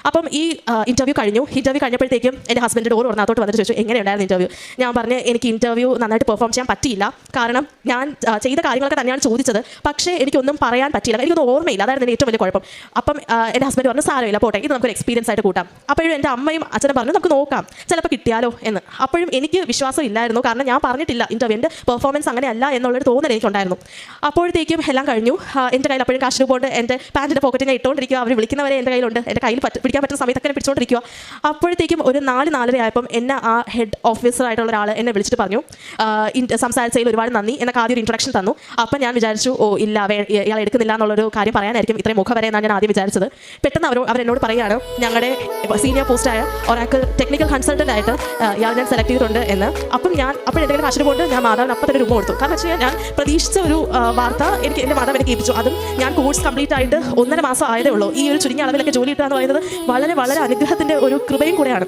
അപ്പം ഈ ഇൻ്റർവ്യൂ കഴിഞ്ഞപ്പോഴത്തേക്കും എൻ്റെ ഹസ്ബൻഡ് ഡോർ തുറന്നകത്തോട്ട് വന്നിട്ട് ചോദിച്ചു എങ്ങനെയുണ്ടായിരുന്നു ഇൻ്റർവ്യൂ. ഞാൻ പറഞ്ഞ് എനിക്ക് ഇൻ്റർവ്യൂ നന്നായിട്ട് പെർഫോം ചെയ്യാൻ പറ്റിയില്ല, കാരണം ഞാൻ ചെയ്ത കാര്യങ്ങളൊക്കെ തന്നെയാണ് ചോദിച്ചത്, പക്ഷേ എനിക്കൊന്നും പറയാൻ പറ്റിയില്ല, എനിക്കൊന്നും ഓർമ്മയില്ല, അതായിരുന്നു എൻ്റെ ഏറ്റവും വലിയ കുഴപ്പം. അപ്പം എൻ്റെ ഹസ്ബൻഡ് പറഞ്ഞു സാരമില്ല പോട്ടെ, ഇത് നമുക്കൊരു എക്സ്പീരിയൻസ് ആയിട്ട് കൂട്ടാം. അപ്പോഴും എൻ്റെ അമ്മയും അച്ഛനും പറഞ്ഞു നമുക്ക് നോക്കാം, ചിലപ്പോൾ കിട്ടിയാലോ എന്ന്. അപ്പോഴും എനിക്ക് വിശ്വാസം ഇല്ലായിരുന്നു, കാരണം ഞാൻ പറഞ്ഞിട്ടില്ല ഇൻ്റർവ്യൂ, എൻ്റെ പെർഫോമൻസ് അങ്ങനെയല്ല എന്നുള്ളൊരു തോന്നൽ എനിക്കുണ്ടായിരുന്നു. അപ്പോഴത്തേക്കും എല്ലാം കഴിഞ്ഞു. എൻ്റെ കയ്യിൽ അപ്പോഴും കാശ് കൊണ്ട് എൻ്റെ പാൻറ്റിൻ്റെ പോക്കറ്റിൽ ഞാൻ ഇട്ടുകൊണ്ടിരിക്കുക, അവർ വിളിക്കുന്നവരെ എൻ്റെ കയ്യിലുണ്ട്, എൻ്റെ കയ്യിൽ പിടിക്കാൻ പറ്റുന്ന സമയത്തൊക്കെ പിടിച്ചുകൊണ്ടിരിക്കുക. അപ്പോഴത്തേക്കും ഒരു 4:30 ആയപ്പം എന്നെ ആ ഹെഡ് ഓഫീസറായിട്ടുള്ള ഒരാൾ എന്നെ വിളിച്ചിട്ട് പറഞ്ഞു സംസാരിച്ചതിൽ ഒരുപാട് നന്ദി എന്നൊക്കെ ആദ്യം ഒരു ഇൻട്രൊഡക്ഷൻ തന്നു. അപ്പം ഞാൻ വിചാരിച്ചു ഓ ഇല്ല ഇയാൾ എടുക്കുന്നില്ല എന്നുള്ളൊരു കാര്യം പറയാനായിരിക്കും ഇത്രയും മുഖം വരെ എന്നാണ് ഞാൻ ആദ്യം വിചാരിച്ചത്. പെട്ടെന്ന് അവരെന്നോട് പറയുകയാണ് ഞങ്ങളുടെ സീനിയർ പോസ്റ്റായ ഒരാൾക്ക് ടെക്നിക്കൽ കൺസൾട്ടൻ്റ് ആയിട്ട് ഇയാൾ ഞാൻ സെലക്ട് ചെയ്തിട്ടുണ്ട് എന്ന്. അപ്പം എന്തെങ്കിലും കാശിന് കൊണ്ട് ഞാൻ മാതാവിന് അപ്പം തന്നെ രൂപ കൊടുത്തു. കാരണം വെച്ച് കഴിഞ്ഞാൽ ഞാൻ പ്രതീക്ഷിച്ച ഒരു വാർത്ത എൻ്റെ മാതാവ് എനിക്ക് ഏൽപ്പിച്ചു. അതും ഞാൻ കോഴ്സ് കംപ്ലീറ്റ് ആയിട്ട് 1.5 മാസം ആയതേ ഉള്ളൂ. ഈ ഒരു ചുരുങ്ങിയ അളവിലൊക്കെ ജോലി കിട്ടുക എന്ന് പറയുന്നത് വളരെ വളരെ അനുഗ്രഹത്തിൻ്റെ ഒരു കൃപയും കൂടെയാണ്.